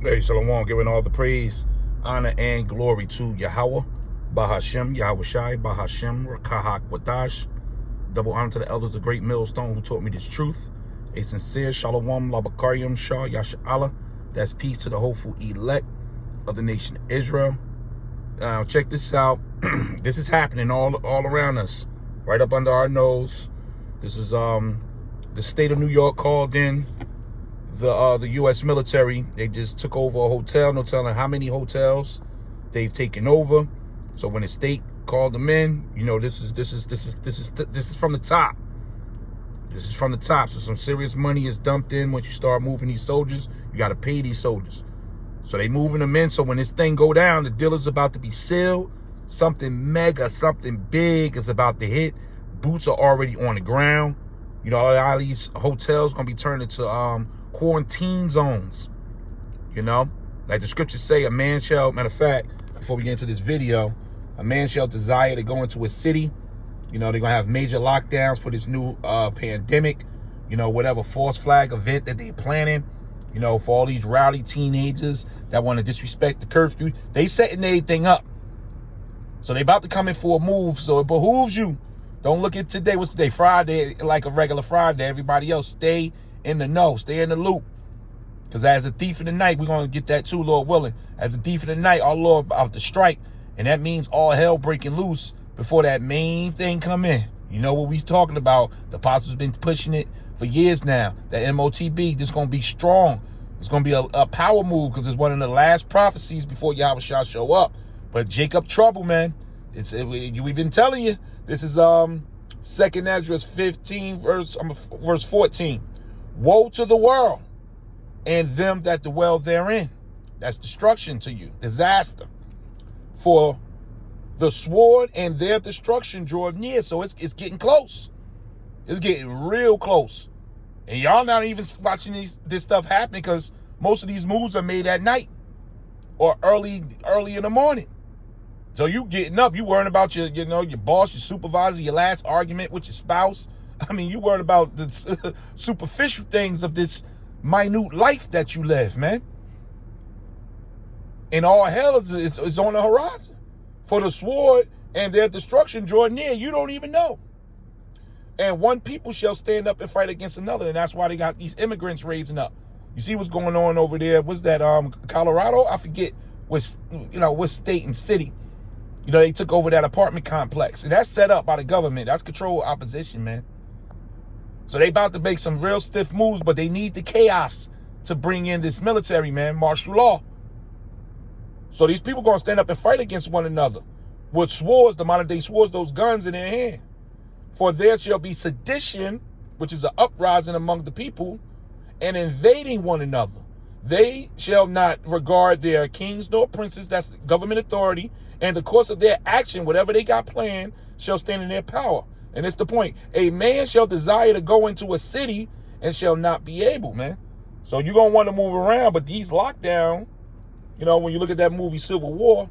Hey, Shalom, giving all the praise, honor, and glory to Yahweh, Bahashem, Yahweh Shai, Bahashem, Rakahak Wadash. Double honor to the elders of Great Millstone who taught me this truth. A sincere Shalom, Labakariam, Shah, Yasha Allah. That's peace to the hopeful elect of the nation of Israel. Check this out. This is happening all around us, right up under our nose. This is the state of New York called in the U.S. military. They just took over a hotel. No telling how many hotels they've taken over. So when the state called them in, you know, this is from the top. This is from the top. So some serious money is dumped in. Once you start moving these soldiers, you got to pay these soldiers. So they moving them in. So when this thing go down, the deal is about to be sealed. Something mega, something big is about to hit. Boots are already on the ground. You know, all these hotels gonna be turned into quarantine zones. You know, like the scriptures say, a man shall, matter of fact, before we get into this video, a man shall desire to go into a city. You know, they're gonna have major lockdowns for this new pandemic. You know, whatever false flag event that they're planning. You know, for all these rowdy teenagers that want to disrespect the curfew, they setting everything up. So they about to come in for a move. So it behooves you. Don't look at today. What's today? Friday, like a regular Friday. Everybody else, stay in the know. Stay in the loop. Because as a thief in the night, we're going to get that too, Lord willing. As a thief in the night, our Lord about to strike. And that means all hell breaking loose before that main thing come in. You know what we talking about. The apostles been pushing it for years now. That MOTB, this going to be strong. It's going to be a power move because it's one of the last prophecies before Yahweh shall show up. But Jacob trouble, man. We've been telling you. This is 2nd Esdras 15, verse 14. Woe to the world and them that dwell therein. That's destruction to you, disaster. For the sword and their destruction draw near. So it's getting close. It's getting real close. And y'all not even watching this stuff happening because most of these moves are made at night or early in the morning. So you getting up, you worrying about your boss, your supervisor, your last argument with your spouse. I mean, you worried about the superficial things of this minute life that you live, man. And all hell is on the horizon. For the sword and their destruction draw near, you don't even know. And one people shall stand up and fight against another. And that's why they got these immigrants raising up. You see what's going on over there. What's that, Colorado? I forget what state and city. You know, they took over that apartment complex. And that's set up by the government. That's controlled opposition, man. So they about to make some real stiff moves, but they need the chaos to bring in this military, man, martial law. So these people going to stand up and fight against one another with swords, the modern day swords, those guns in their hand. For there shall be sedition, which is an uprising among the people, and invading one another. They shall not regard their kings nor princes, that's government authority, and the course of their action, whatever they got planned, shall stand in their power. And it's the point. A man shall desire to go into a city and shall not be able, man. So you're going to want to move around, but these lockdown, you know, when you look at that movie Civil War,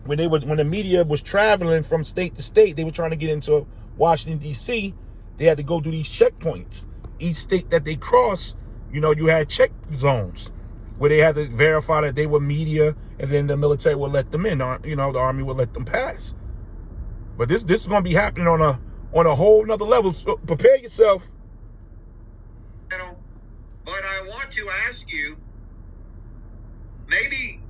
when the media was traveling from state to state, they were trying to get into Washington, D.C., they had to go through these checkpoints. Each state that they crossed, you know, you had check zones where they had to verify that they were media, and then the military would let them in. You know, the army would let them pass. But this is going to be happening on a whole nother level. So prepare yourself. But I want to ask you, maybe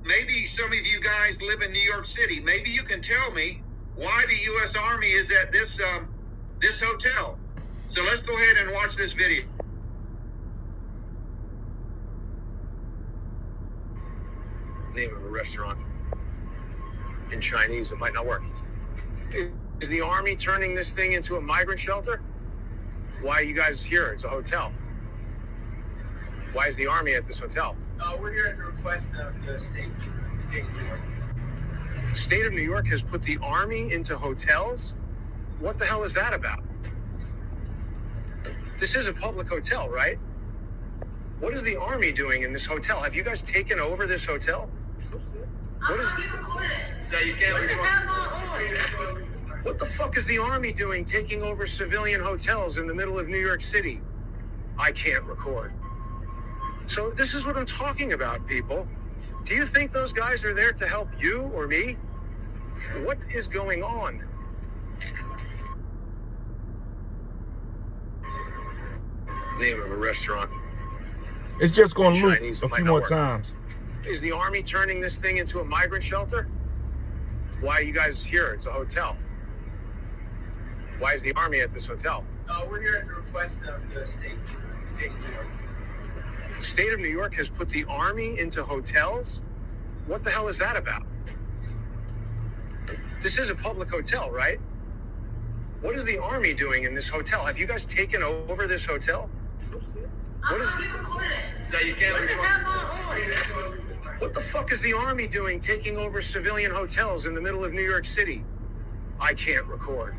some of you guys live in New York City. Maybe you can tell me why the U.S. Army is at this hotel. So let's go ahead and watch this video. Name of a restaurant in Chinese, it might not work. Is the Army turning this thing into a migrant shelter? Why are you guys here? It's a hotel. Why is the Army at this hotel? We're here at the request of the state of New York. The state of New York has put the Army into hotels? What the hell is that about? This is a public hotel, right? What is the Army doing in this hotel? Have you guys taken over this hotel? What is? So you can't record. What the fuck is the Army doing taking over civilian hotels in the middle of New York City? I can't record. So this is what I'm talking about, people. Do you think those guys are there to help you or me? What is going on? Name of a restaurant. It's just going to Chinese, loop it a few might not more work. times. Is the Army turning this thing into a migrant shelter? Why are you guys here? It's a hotel. Why is the Army at this hotel? We're here at the request of the state of New York. The state of New York has put the Army into hotels? What the hell is that about? This is a public hotel, right? What is the Army doing in this hotel? Have you guys taken over this hotel? What is? So you can't record. What the fuck is the Army doing taking over civilian hotels in the middle of New York City? I can't record.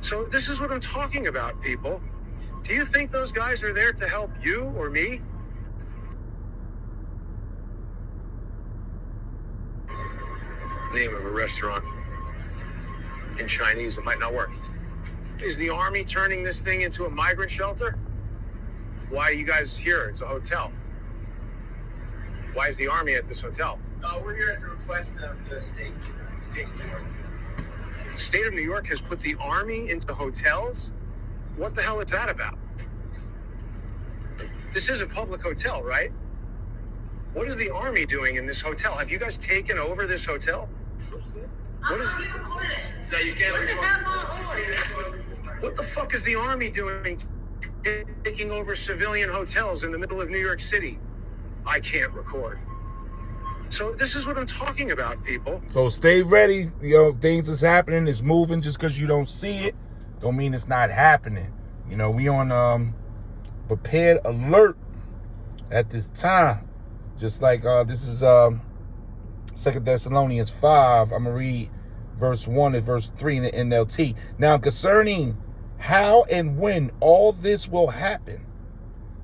So this is what I'm talking about, people. Do you think those guys are there to help you or me? Name of a restaurant. In Chinese, it might not work. Is the Army turning this thing into a migrant shelter? Why are you guys here? It's a hotel. Why is the Army at this hotel? We're here at the request of the state of New York. The state of New York has put the Army into hotels? What the hell is that about? This is a public hotel, right? What is the Army doing in this hotel? Have you guys taken over this hotel? What is? So you can't record. What the fuck is the Army doing taking over civilian hotels in the middle of New York City? I can't record. So this is what I'm talking about, people. So stay ready. You know, things is happening. It's moving. Just because you don't see it, don't mean it's not happening. You know, we on prepared alert at this time. Just like this is 2 Thessalonians 5. I'm going to read verse 1 and verse 3 in the NLT. Now, concerning how and when all this will happen,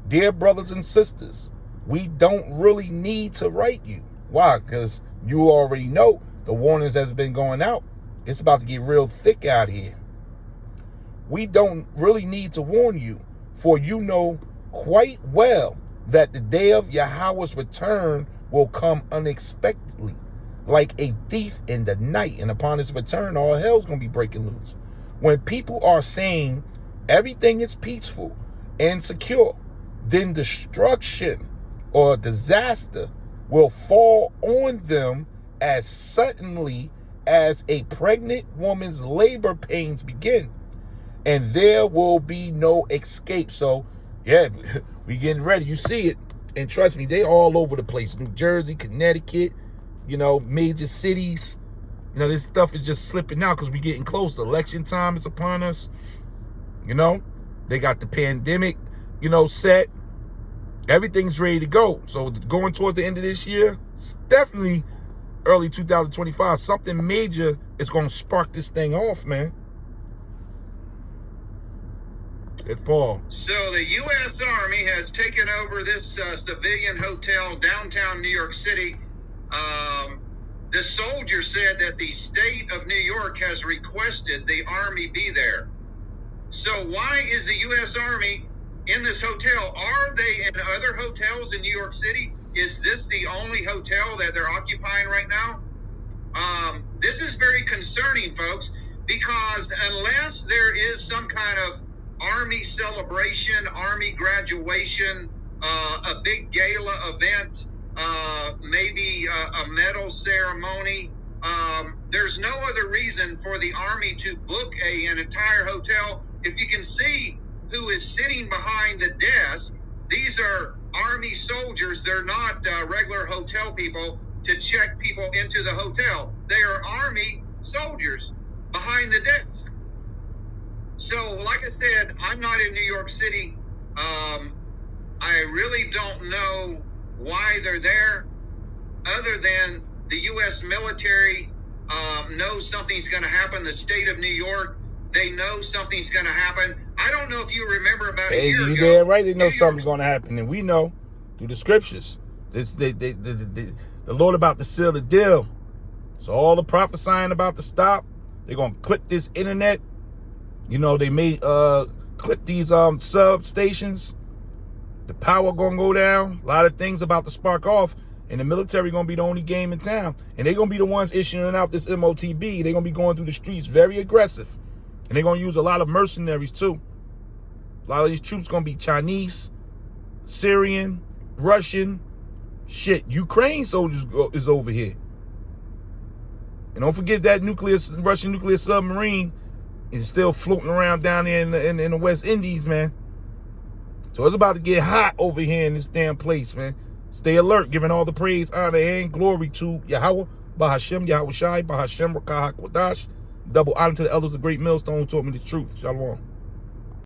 dear brothers and sisters, we don't really need to write you. Why? Because you already know the warnings has been going out. It's about to get real thick out here. We don't really need to warn you, for you know quite well that the day of Yahweh's return will come unexpectedly, like a thief in the night. And upon his return, all hell's going to be breaking loose. When people are saying everything is peaceful and secure, then destruction or disaster will fall on them as suddenly as a pregnant woman's labor pains begin, and there will be no escape. So, yeah, we getting ready. You see it, and trust me, they all over the place. New Jersey, Connecticut, you know, major cities. You know, this stuff is just slipping out because we getting close. The election time is upon us. You know, they got the pandemic, you know, set. Everything's ready to go. So going toward the end of this year, it's definitely early 2025. Something major is going to spark this thing off, man. It's Paul. So the U.S. Army has taken over this civilian hotel downtown New York City. The soldier said that the state of New York has requested the Army be there. So why is the U.S. Army in this hotel? Are they in other hotels in New York City? Is this the only hotel that they're occupying right now? This is very concerning, folks, because unless there is some kind of Army celebration, Army graduation, a big gala event, maybe a medal ceremony, there's no other reason for the Army to book an entire hotel. If you can see who is sitting behind the desk, these are Army soldiers. They're not regular hotel people to check people into the hotel. They are Army soldiers behind the desk. So, like I said, I'm not in New York City. I really don't know why they're there, other than the U.S. military knows something's going to happen. The state of New York, they know something's going to happen. I don't know if you remember about a year ago. They're right. They know something's going to happen, and we know through the scriptures. The Lord about to seal the deal. So all the prophesying about to stop. They're going to clip this internet. You know, they may clip these substations. The power gonna go down. A lot of things about to spark off. And the military gonna be the only game in town. And they're gonna be the ones issuing out this MOTB. They're gonna be going through the streets very aggressive. And they're gonna use a lot of mercenaries too. A lot of these troops gonna be Chinese, Syrian, Russian, shit, Ukraine soldiers is over here. And don't forget that Russian nuclear submarine is still floating around down there in the West Indies, man. So it's about to get hot over here in this damn place, man. Stay alert, giving all the praise, honor, and glory to Yahweh, Bahashem, Yahweh Shai, Bahashem, Rakah HaKodash. Double honor to the elders of the great millstone who taught me the truth. Shalom.